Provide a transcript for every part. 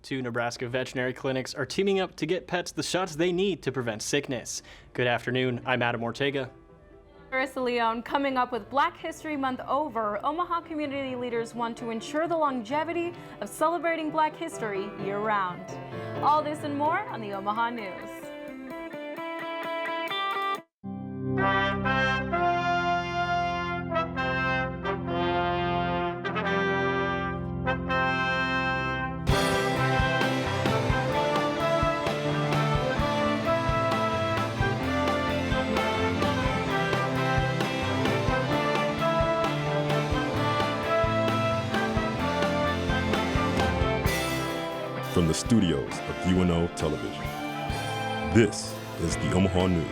2 Nebraska veterinary clinics are teaming up to get pets the shots they need to prevent sickness. Good afternoon, I'm Adam Ortega. Marissa Leone, coming up with Black History Month over, Omaha community leaders want to ensure the longevity of celebrating Black history year-round. All this and more on the Omaha News. From the studios of UNO Television, this is the Omaha News,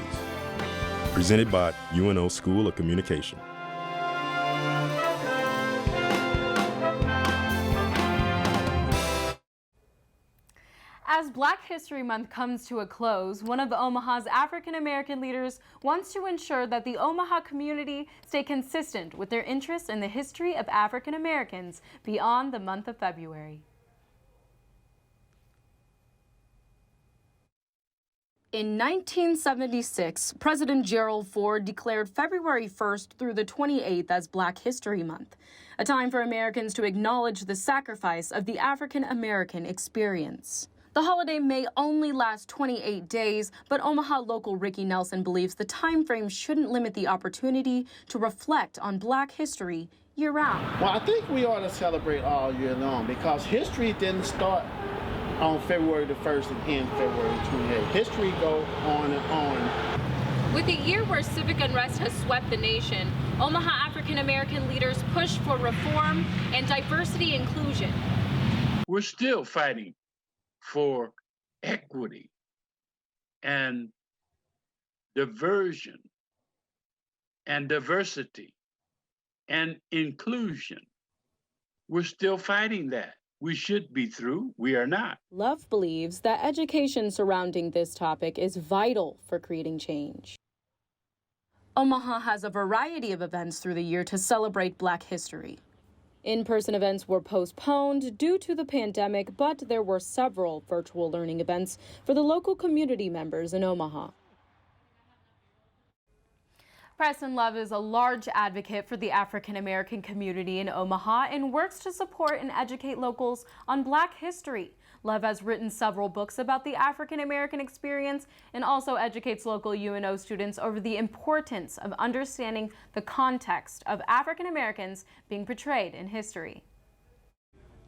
presented by UNO School of Communication. As Black History Month comes to a close, one of Omaha's African American leaders wants to ensure that the Omaha community stay consistent with their interest in the history of African Americans beyond the month of February. In 1976, President Gerald Ford declared February 1st through the 28th as Black History Month, a time for Americans to acknowledge the sacrifice of the African American experience. The holiday may only last 28 days, but Omaha local Ricky Nelson believes the time frame shouldn't limit the opportunity to reflect on Black history year-round. Well, I think we ought to celebrate all year long because history didn't start on February the 1st and end February 28th. History goes on and on. With a year where civic unrest has swept the nation, Omaha African American leaders push for reform and diversity inclusion. We're still fighting for equity and diversion and diversity and inclusion. We're still fighting that. We should be through. We are not. Love believes that education surrounding this topic is vital for creating change. Omaha has a variety of events through the year to celebrate Black history. In-person events were postponed due to the pandemic, but there were several virtual learning events for the local community members in Omaha. Preston Love is a large advocate for the African American community in Omaha and works to support and educate locals on Black history. Love has written several books about the African American experience and also educates local UNO students over the importance of understanding the context of African Americans being portrayed in history.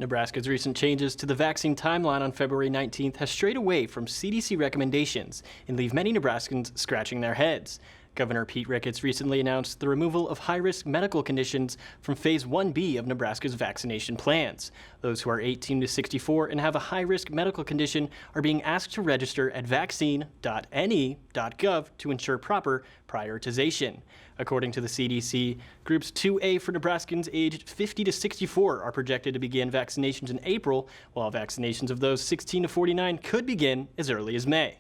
Nebraska's recent changes to the vaccine timeline on February 19th has strayed away from CDC recommendations and leave many Nebraskans scratching their heads. Governor Pete Ricketts recently announced the removal of high-risk medical conditions from Phase 1B of Nebraska's vaccination plans. Those who are 18 to 64 and have a high-risk medical condition are being asked to register at vaccine.ne.gov to ensure proper prioritization. According to the CDC, Groups 2A for Nebraskans aged 50 to 64 are projected to begin vaccinations in April, while vaccinations of those 16 to 49 could begin as early as May.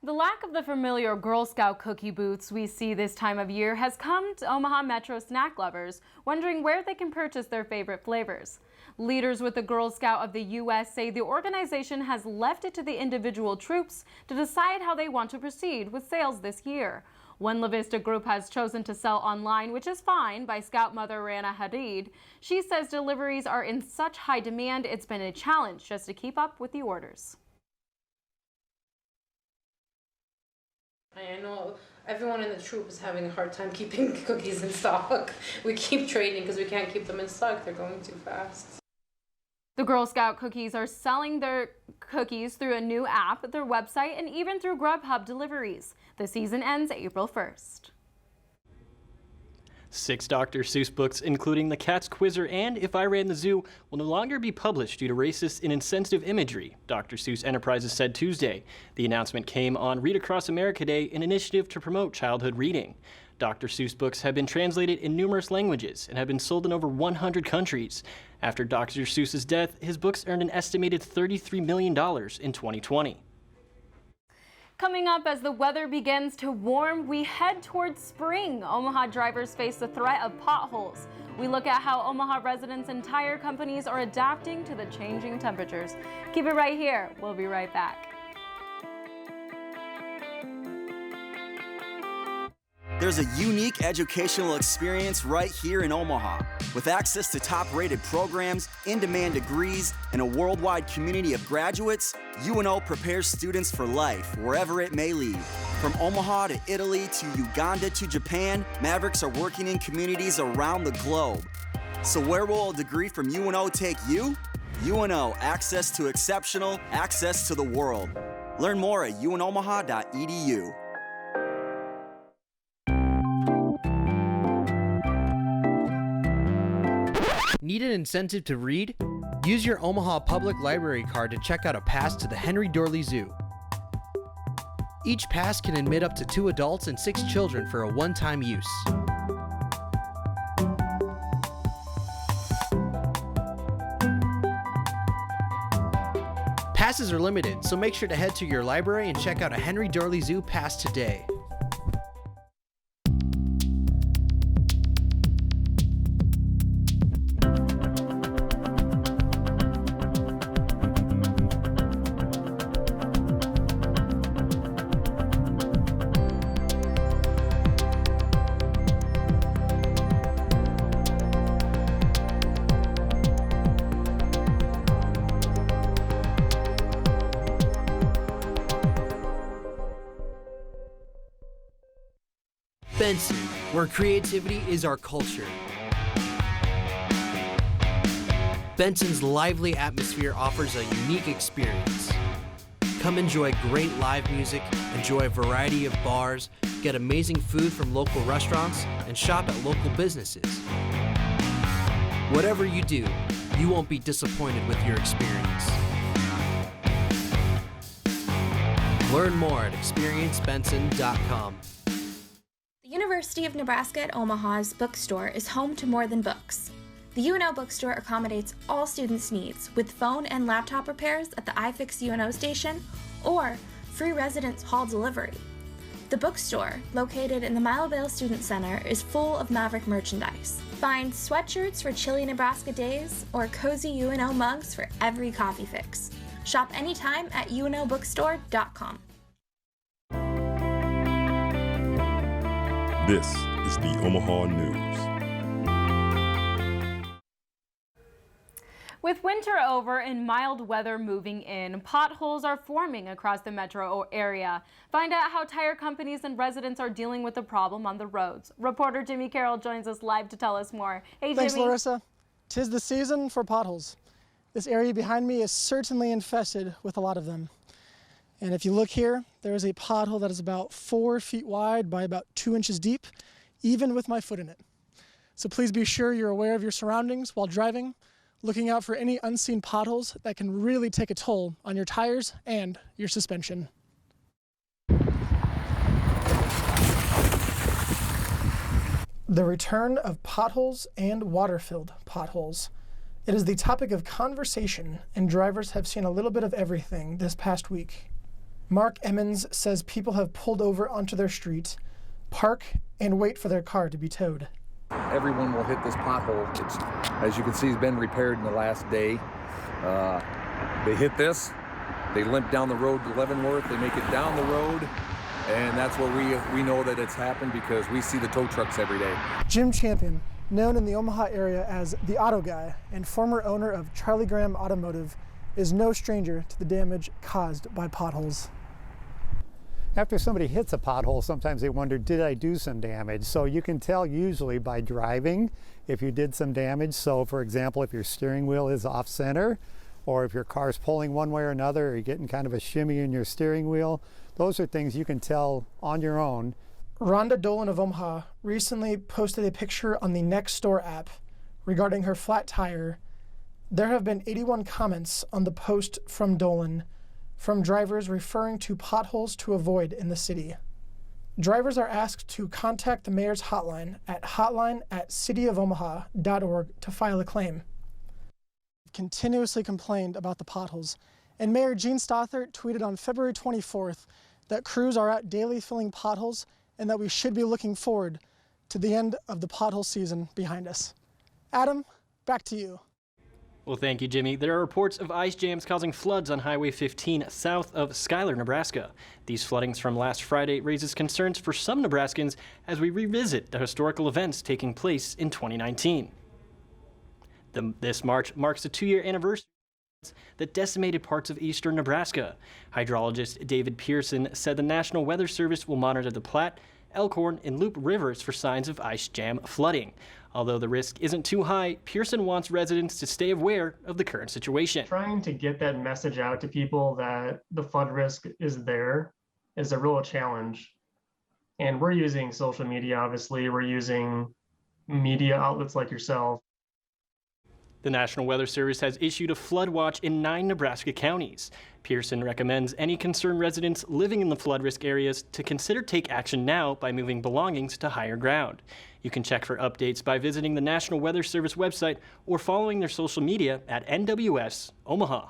The lack of the familiar Girl Scout cookie booths we see this time of year has come to Omaha Metro snack lovers wondering where they can purchase their favorite flavors. Leaders with the Girl Scout of the U.S. say the organization has left it to the individual troops to decide how they want to proceed with sales this year. One La Vista group has chosen to sell online, which is fine, by Scout mother Rana Hadid. She says deliveries are in such high demand it's been a challenge just to keep up with the orders. I know everyone in the troop is having a hard time keeping cookies in stock. We keep trading because we can't keep them in stock. They're going too fast. The Girl Scout cookies are selling their cookies through a new app, their website, and even through Grubhub deliveries. The season ends April 1st. 6 Dr. Seuss books, including The Cat's Quizzer and If I Ran the Zoo, will no longer be published due to racist and insensitive imagery, Dr. Seuss Enterprises said Tuesday. The announcement came on Read Across America Day, an initiative to promote childhood reading. Dr. Seuss books have been translated in numerous languages and have been sold in over 100 countries. After Dr. Seuss's death, his books earned an estimated $33 million in 2020. Coming up, as the weather begins to warm, we head towards spring. Omaha drivers face the threat of potholes. We look at how Omaha residents and tire companies are adapting to the changing temperatures. Keep it right here. We'll be right back. There's a unique educational experience right here in Omaha. With access to top-rated programs, in-demand degrees, and a worldwide community of graduates, UNO prepares students for life, wherever it may lead. From Omaha to Italy to Uganda to Japan, Mavericks are working in communities around the globe. So where will a degree from UNO take you? UNO, access to exceptional, access to the world. Learn more at unomaha.edu. Need an incentive to read? Use your Omaha Public Library card to check out a pass to the Henry Doorly Zoo. Each pass can admit up to 2 adults and 6 children for a one-time use. Passes are limited, so make sure to head to your library and check out a Henry Doorly Zoo pass today. Benson, where creativity is our culture. Benson's lively atmosphere offers a unique experience. Come enjoy great live music, enjoy a variety of bars, get amazing food from local restaurants, and shop at local businesses. Whatever you do, you won't be disappointed with your experience. Learn more at experiencebenson.com. The University of Nebraska at Omaha's bookstore is home to more than books. The UNO bookstore accommodates all students' needs with phone and laptop repairs at the iFix UNO station or free residence hall delivery. The bookstore, located in the Milevale Student Center, is full of Maverick merchandise. Find sweatshirts for chilly Nebraska days or cozy UNO mugs for every coffee fix. Shop anytime at unobookstore.com. This is the Omaha News. With winter over and mild weather moving in, potholes are forming across the metro area. Find out how tire companies and residents are dealing with the problem on the roads. Reporter Jimmy Carroll joins us live to tell us more. Hey, Thanks, Jimmy. Larissa. 'Tis the season for potholes. This area behind me is certainly infested with a lot of them. And if you look here, there is a pothole that is about 4 feet wide by about 2 inches deep, even with my foot in it. So please be sure you're aware of your surroundings while driving, looking out for any unseen potholes that can really take a toll on your tires and your suspension. The return of potholes and water-filled potholes. It is the topic of conversation, and drivers have seen a little bit of everything this past week. Mark Emmons says people have pulled over onto their street, park, and wait for their car to be towed. Everyone will hit this pothole. It's, as you can see, has been repaired in the last day. They hit this, they limp down the road to Leavenworth, they make it down the road, and that's where we know that it's happened because we see the tow trucks every day. Jim Champion, known in the Omaha area as the Auto Guy and former owner of Charlie Graham Automotive, is no stranger to the damage caused by potholes. After somebody hits a pothole, sometimes they wonder, did I do some damage? So you can tell usually by driving if you did some damage. So for example, if your steering wheel is off center, or if your car's pulling one way or another, or you're getting kind of a shimmy in your steering wheel, those are things you can tell on your own. Rhonda Dolan of Omaha recently posted a picture on the Nextdoor app regarding her flat tire. There have been 81 comments on the post from Dolan, from drivers referring to potholes to avoid in the city. Drivers are asked to contact the mayor's hotline at hotline@cityofomaha.org to file a claim. Continuously complained about the potholes, and Mayor Gene Stothert tweeted on February 24th that crews are out daily filling potholes and that we should be looking forward to the end of the pothole season behind us. Adam, back to you. Well, thank you, Jimmy. There are reports of ice jams causing floods on Highway 15 south of Schuyler, Nebraska. These floodings from last Friday raises concerns for some Nebraskans as we revisit the historical events taking place in 2019. This March marks the 2-year anniversary that decimated parts of eastern Nebraska. Hydrologist David Pearson said the National Weather Service will monitor the Platte, Elkhorn, and Loup rivers for signs of ice jam flooding. Although the risk isn't too high, Pearson wants residents to stay aware of the current situation. Trying to get that message out to people that the flood risk is there is a real challenge. And we're using social media, obviously. We're using media outlets like yourself. The National Weather Service has issued a flood watch in 9 Nebraska counties. Pearson recommends any concerned residents living in the flood risk areas to consider take action now by moving belongings to higher ground. You can check for updates by visiting the National Weather Service website or following their social media at NWS Omaha.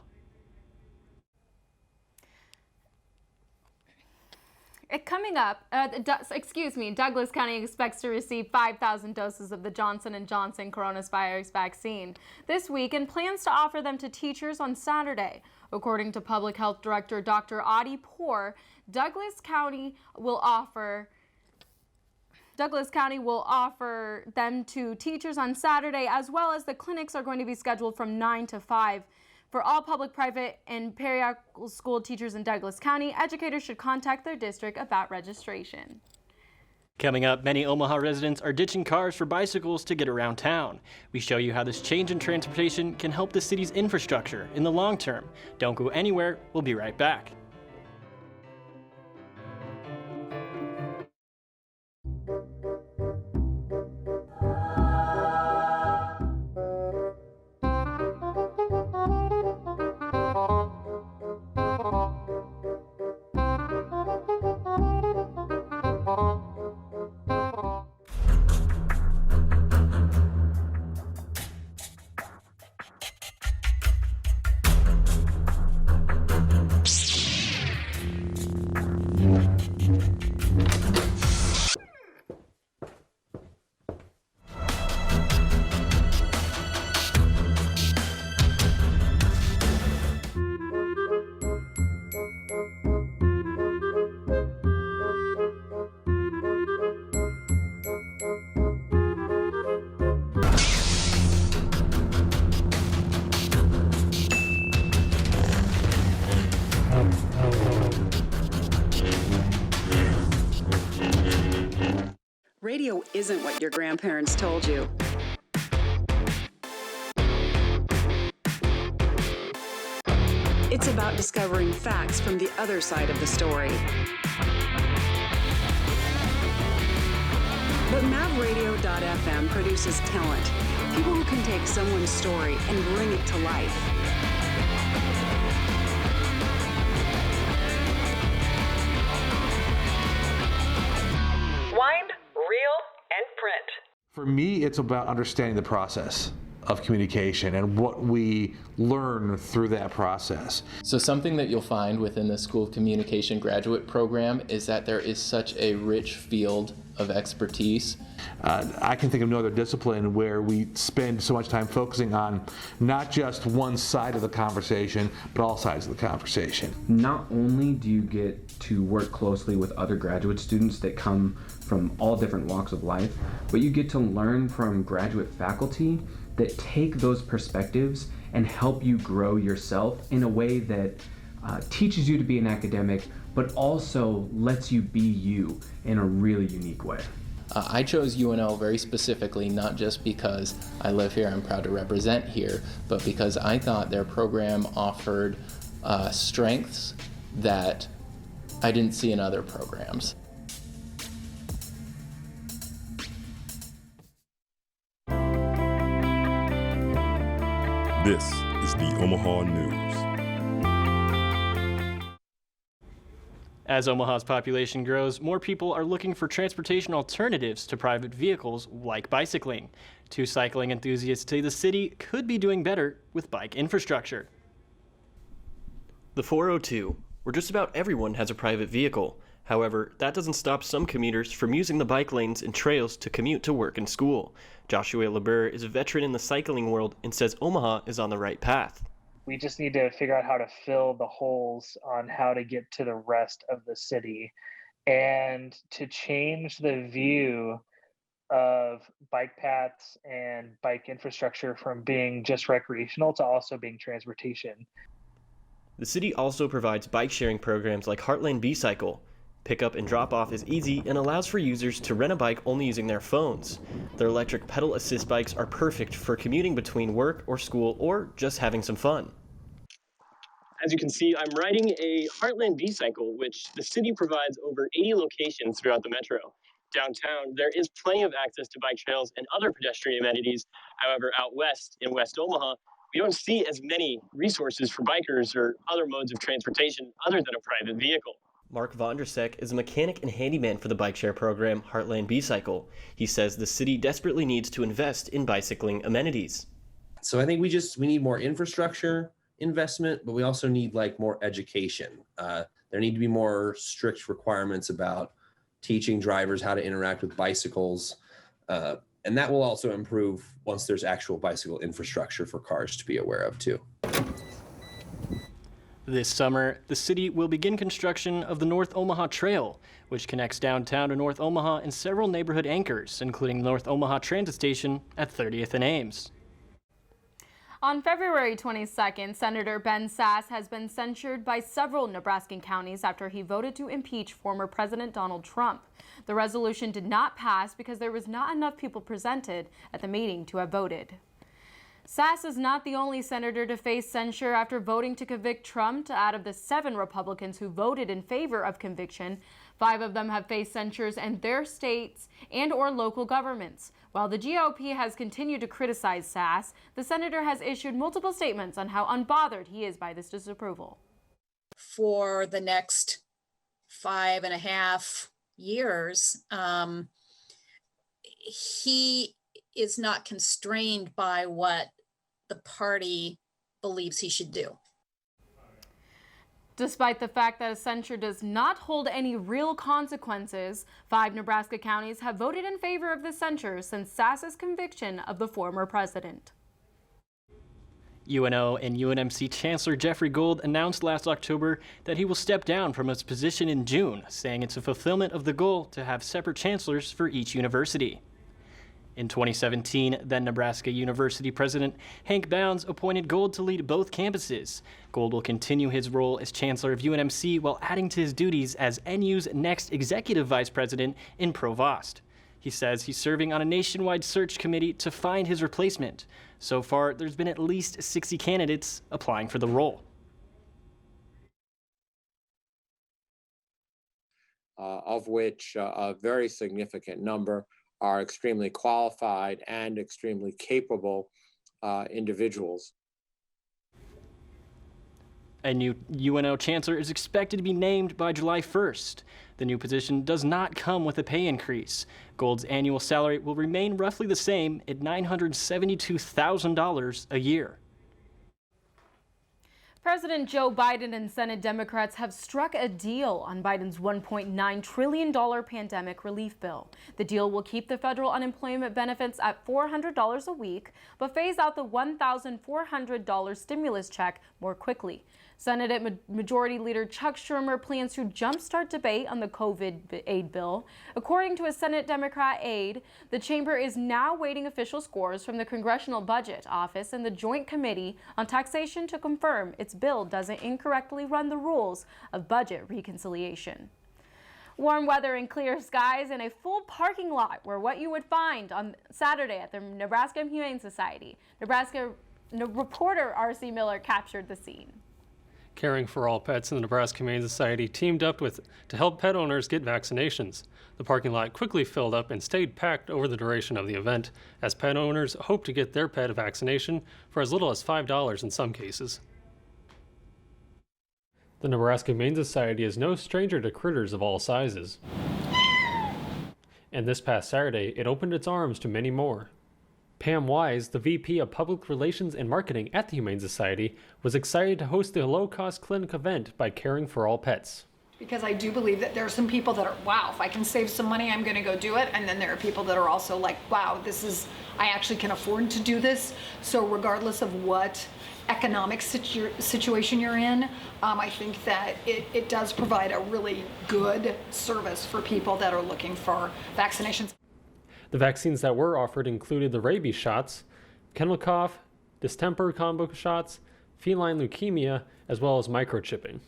Coming up, Douglas County expects to receive 5,000 doses of the Johnson & Johnson coronavirus vaccine this week and plans to offer them to teachers on Saturday. According to Public Health Director Dr. Audie Poor, Douglas County will offer them to teachers on Saturday, as well as the clinics are going to be scheduled from 9 to 5. For all public, private, and periodical school teachers in Douglas County, educators should contact their district about registration. Coming up, many Omaha residents are ditching cars for bicycles to get around town. We show you how this change in transportation can help the city's infrastructure in the long term. Don't go anywhere. We'll be right back. Radio isn't what your grandparents told you. It's about discovering facts from the other side of the story. But MavRadio.fm produces talent, people who can take someone's story and bring it to life. Wind, reel, and print. For me, it's about understanding the process of communication and what we learn through that process. So something that you'll find within the School of Communication graduate program is that there is such a rich field of expertise. I can think of no other discipline where we spend so much time focusing on not just one side of the conversation, but all sides of the conversation. Not only do you get to work closely with other graduate students that come from all different walks of life, but you get to learn from graduate faculty that take those perspectives and help you grow yourself in a way that teaches you to be an academic, but also lets you be you in a really unique way. I chose UNO very specifically, not just because I live here, I'm proud to represent here, but because I thought their program offered strengths that I didn't see in other programs. This is the Omaha News. As Omaha's population grows, more people are looking for transportation alternatives to private vehicles like bicycling. 2 cycling enthusiasts say the city could be doing better with bike infrastructure. The 402, where just about everyone has a private vehicle, However, that doesn't stop some commuters from using the bike lanes and trails to commute to work and school. Joshua LeBeur is a veteran in the cycling world and says Omaha is on the right path. We just need to figure out how to fill the holes on how to get to the rest of the city and to change the view of bike paths and bike infrastructure from being just recreational to also being transportation. The city also provides bike sharing programs like Heartland B-Cycle. Pickup and drop-off is easy and allows for users to rent a bike only using their phones. Their electric pedal assist bikes are perfect for commuting between work or school or just having some fun. As you can see, I'm riding a Heartland B-Cycle, which the city provides over 80 locations throughout the metro. Downtown, there is plenty of access to bike trails and other pedestrian amenities. However, out west, in West Omaha, we don't see as many resources for bikers or other modes of transportation other than a private vehicle. Mark Vondersek is a mechanic and handyman for the bike share program Heartland B-Cycle. He says the city desperately needs to invest in bicycling amenities. So I think we need more infrastructure investment, but we also need more education. There need to be more strict requirements about teaching drivers how to interact with bicycles. And that will also improve once there's actual bicycle infrastructure for cars to be aware of too. This summer, the city will begin construction of the North Omaha Trail, which connects downtown to North Omaha and several neighborhood anchors, including the North Omaha Transit Station at 30th and Ames. On February 22nd, Senator Ben Sasse has been censured by several Nebraskan counties after he voted to impeach former President Donald Trump. The resolution did not pass because there was not enough people presented at the meeting to have voted. Sasse is not the only senator to face censure after voting to convict Trump. Out of the 7 Republicans who voted in favor of conviction, 5 of them have faced censures in their states and or local governments. While the GOP has continued to criticize Sasse, the senator has issued multiple statements on how unbothered he is by this disapproval. For the next 5.5 years, he is not constrained by what the party believes he should do. Despite the fact that a censure does not hold any real consequences, 5 Nebraska counties have voted in favor of the censure since Sasse's conviction of the former president. UNO and UNMC Chancellor Jeffrey Gold announced last October that he will step down from his position in June, saying it's a fulfillment of the goal to have separate chancellors for each university. In 2017, then Nebraska University President Hank Bounds appointed Gold to lead both campuses. Gold will continue his role as Chancellor of UNMC while adding to his duties as NU's next Executive Vice President and Provost. He says he's serving on a nationwide search committee to find his replacement. So far, there's been at least 60 candidates applying for the role. Of which a very significant number are extremely qualified and extremely capable individuals. A new UNO chancellor is expected to be named by July 1st. The new position does not come with a pay increase. Gold's annual salary will remain roughly the same at $972,000 a year. President Joe Biden and Senate Democrats have struck a deal on Biden's $1.9 trillion pandemic relief bill. The deal will keep the federal unemployment benefits at $400 a week, but phase out the $1,400 stimulus check more quickly. Senate Majority Leader Chuck Schumer plans to jumpstart debate on the COVID aid bill. According to a Senate Democrat aide, the chamber is now waiting official scores from the Congressional Budget Office and the Joint Committee on Taxation to confirm its bill doesn't incorrectly run the rules of budget reconciliation. Warm weather and clear skies and a full parking lot were what you would find on Saturday at the Nebraska Humane Society. Nebraska reporter R.C. Miller captured the scene. Caring for All Pets and the Nebraska Humane Society teamed up to help pet owners get vaccinations. The parking lot quickly filled up and stayed packed over the duration of the event, as pet owners hope to get their pet a vaccination for as little as $5 in some cases. The Nebraska Humane Society is no stranger to critters of all sizes. And this past Saturday, it opened its arms to many more. Pam Wise, the VP of Public Relations and Marketing at the Humane Society, was excited to host the low-cost clinic event by Caring for All Pets. Because I do believe that there are some people that are, wow, if I can save some money, I'm gonna go do it. And then there are people that are also like, wow, I actually can afford to do this. So regardless of what economic situation you're in, I think that it does provide a really good service for people that are looking for vaccinations. The vaccines that were offered included the rabies shots, kennel cough, distemper combo shots, feline leukemia, as well as microchipping.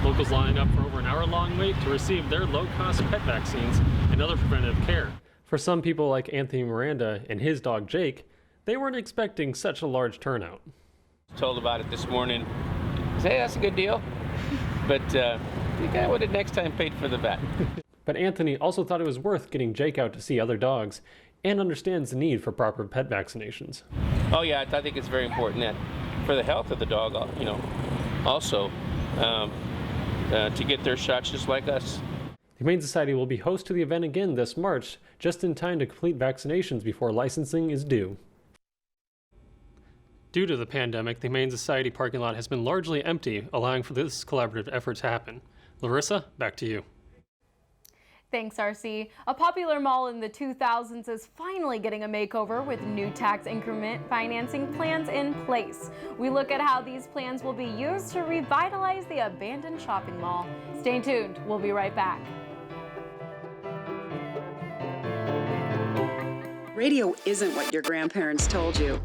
Locals lining up for over an hour-long wait to receive their low-cost pet vaccines and other preventative care. For some people like Anthony Miranda and his dog Jake, they weren't expecting such a large turnout. Told about it this morning. Say, hey, that's a good deal. But the guy would have next time paid for the vet. But Anthony also thought it was worth getting Jake out to see other dogs and understands the need for proper pet vaccinations. Oh yeah, I think it's very important that for the health of the dog, also to get their shots just like us. The Humane Society will be host to the event again this March, just in time to complete vaccinations before licensing is due. Due to the pandemic, the Humane Society parking lot has been largely empty, allowing for this collaborative effort to happen. Larissa, back to you. Thanks, RC. A popular mall in the 2000s is finally getting a makeover with new tax increment financing plans in place. We look at how these plans will be used to revitalize the abandoned shopping mall. Stay tuned. We'll be right back. Radio isn't what your grandparents told you.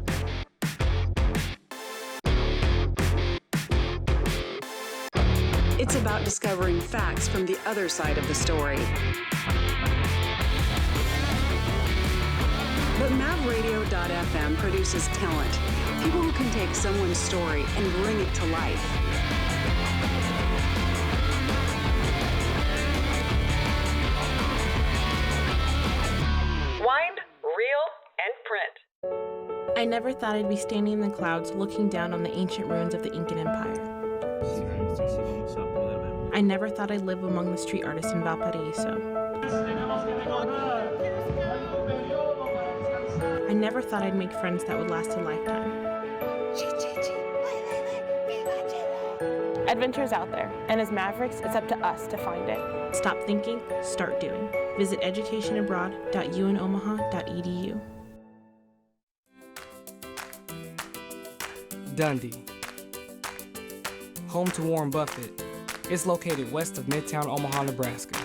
It's about discovering facts from the other side of the story. But MavRadio.fm produces talent, people who can take someone's story and bring it to life. Wind, reel, and print. I never thought I'd be standing in the clouds looking down on the ancient ruins of the Incan Empire. I never thought I'd live among the street artists in Valparaiso. I never thought I'd make friends that would last a lifetime. Adventure's out there, and as Mavericks, it's up to us to find it. Stop thinking, start doing. Visit educationabroad.unomaha.edu. Dundee, home to Warren Buffett. It's located west of Midtown Omaha, Nebraska.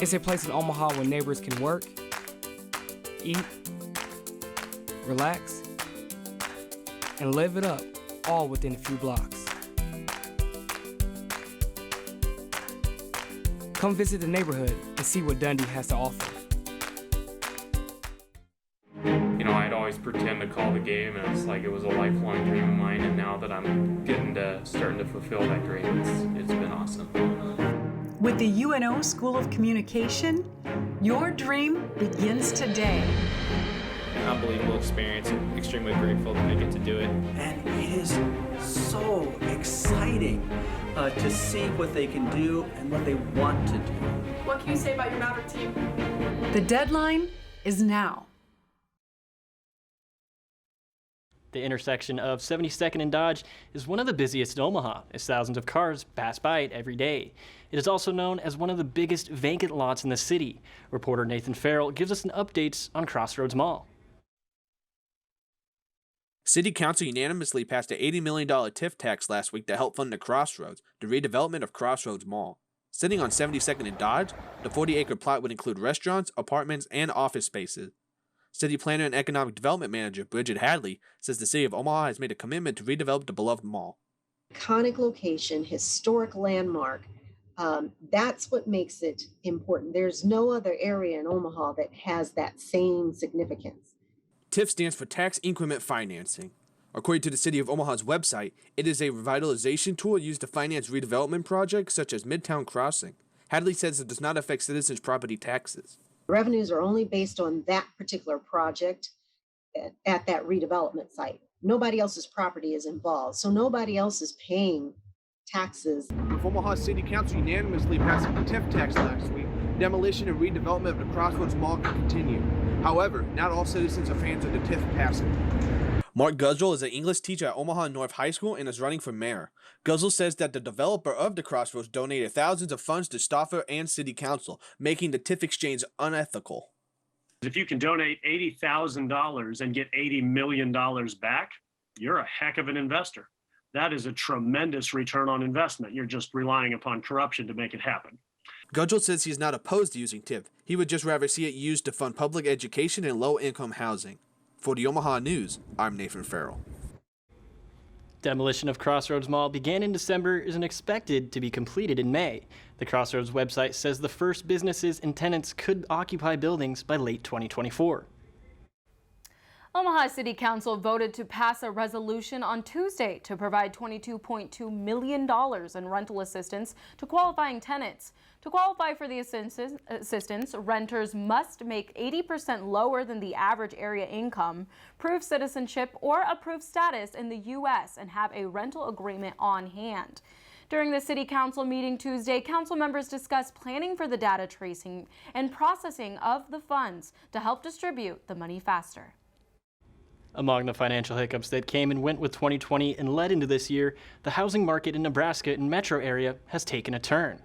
It's a place in Omaha where neighbors can work, eat, relax, and live it up, all within a few blocks. Come visit the neighborhood and see what Dundee has to offer. You know, I'd always pretend to call the game, and it's like it was a lifelong dream of mine, and now that I'm starting to fulfill that dream, it's been awesome. With the UNO School of Communication, your dream begins today. An unbelievable experience. I'm extremely grateful that I get to do it. And it is so exciting to see what they can do and what they want to do. What can you say about your Maverick team? The deadline is now. The intersection of 72nd and Dodge is one of the busiest in Omaha, as thousands of cars pass by it every day. It is also known as one of the biggest vacant lots in the city. Reporter Nathan Farrell gives us an update on Crossroads Mall. City Council unanimously passed an $80 million TIF tax last week to help fund the Crossroads, the redevelopment of Crossroads Mall. Sitting on 72nd and Dodge, the 40-acre plot would include restaurants, apartments, and office spaces. City Planner and Economic Development Manager Bridget Hadley says the City of Omaha has made a commitment to redevelop the beloved mall. Iconic location, historic landmark, that's what makes it important. There's no other area in Omaha that has that same significance. TIF stands for Tax Increment Financing. According to the City of Omaha's website, it is a revitalization tool used to finance redevelopment projects such as Midtown Crossing. Hadley says it does not affect citizens' property taxes. Revenues are only based on that particular project at that redevelopment site. Nobody else's property is involved, so nobody else is paying taxes. With Omaha City Council unanimously passing the TIF tax last week, demolition and redevelopment of the Crossroads Mall can continue. However, not all citizens are fans of the TIF passing. Mark Guzzle is an English teacher at Omaha North High School and is running for mayor. Guzzle says that the developer of the Crossroads donated thousands of funds to Stauffer and City Council, making the TIF exchange unethical. If you can donate $80,000 and get $80 million back, you're a heck of an investor. That is a tremendous return on investment. You're just relying upon corruption to make it happen. Gudgel says he's not opposed to using TIF. He would just rather see it used to fund public education and low-income housing. For the Omaha News, I'm Nathan Farrell. Demolition of Crossroads Mall began in December and is expected to be completed in May. The Crossroads website says the first businesses and tenants could occupy buildings by late 2024. Omaha City Council voted to pass a resolution on Tuesday to provide $22.2 million in rental assistance to qualifying tenants. To qualify for the assistance, renters must make 80% lower than the average area income, prove citizenship or approved status in the U.S., and have a rental agreement on hand. During the City Council meeting Tuesday, council members discussed planning for the data tracing and processing of the funds to help distribute the money faster. Among the financial hiccups that came and went with 2020 and led into this year, the housing market in Nebraska and metro area has taken a turn.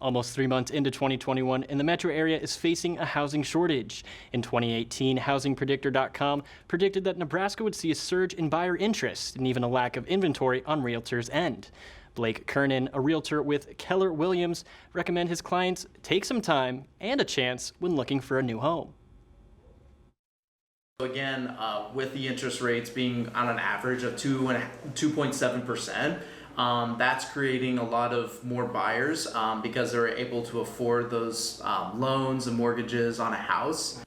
Almost 3 months into 2021, and the metro area is facing a housing shortage. In 2018, HousingPredictor.com predicted that Nebraska would see a surge in buyer interest and even a lack of inventory on realtors' end. Blake Kernan, a realtor with Keller Williams, recommend his clients take some time and a chance when looking for a new home. Again, with the interest rates being on an average of 2.7%, that's creating a lot of more buyers because they're able to afford those loans and mortgages on a house.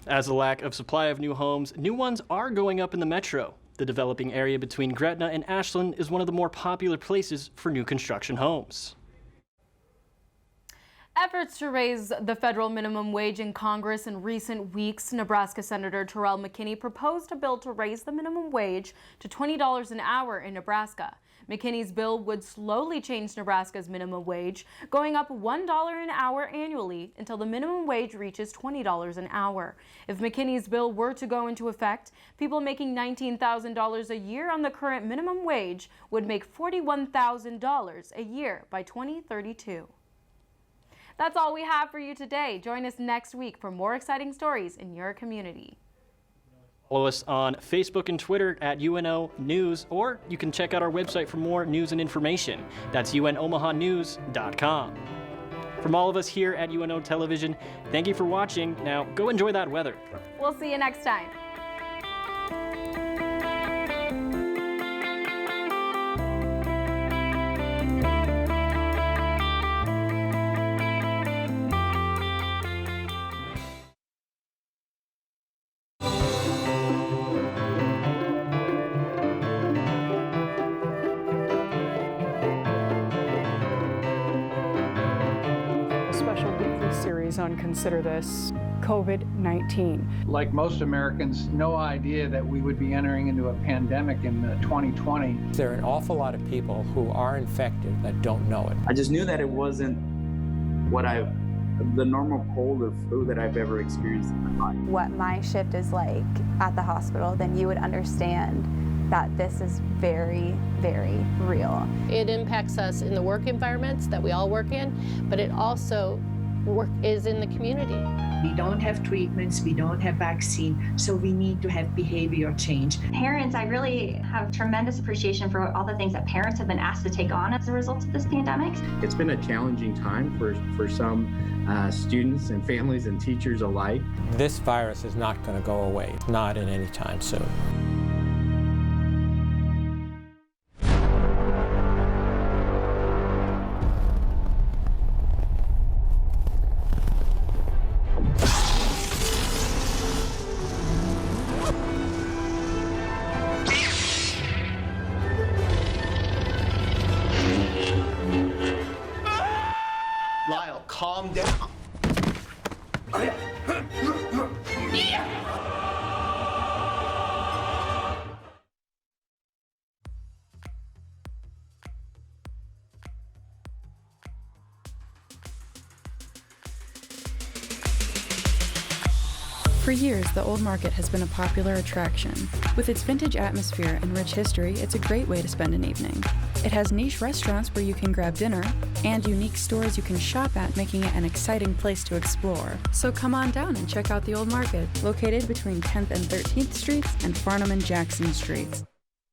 As a lack of supply of new homes, new ones are going up in the metro. The developing area between Gretna and Ashland is one of the more popular places for new construction homes. Efforts to raise the federal minimum wage in Congress in recent weeks. Nebraska Senator Terrell McKinney proposed a bill to raise the minimum wage to $20 an hour in Nebraska. McKinney's bill would slowly change Nebraska's minimum wage, going up $1 an hour annually until the minimum wage reaches $20 an hour. If McKinney's bill were to go into effect, people making $19,000 a year on the current minimum wage would make $41,000 a year by 2032. That's all we have for you today. Join us next week for more exciting stories in your community. Follow us on Facebook and Twitter at UNO News, or you can check out our website for more news and information. That's unomahanews.com. From all of us here at UNO Television, thank you for watching. Now, go enjoy that weather. We'll see you next time. On Consider This COVID-19. Like most Americans, no idea that we would be entering into a pandemic in 2020. There are an awful lot of people who are infected that don't know it. I just knew that it wasn't the normal cold or flu that I've ever experienced in my life. What my shift is like at the hospital, then you would understand that this is very, very real. It impacts us in the work environments that we all work in, but it also is in the community. We don't have treatments, we don't have vaccine, so we need to have behavior change. Parents, I really have tremendous appreciation for all the things that parents have been asked to take on as a result of this pandemic. It's been a challenging time for some students and families and teachers alike. This virus is not going to go away, not in any time soon. Lyle, calm down. For years, the Old Market has been a popular attraction. With its vintage atmosphere and rich history, it's a great way to spend an evening. It has niche restaurants where you can grab dinner, and unique stores you can shop at, making it an exciting place to explore. So come on down and check out the Old Market, located between 10th and 13th Streets and Farnham and Jackson Streets.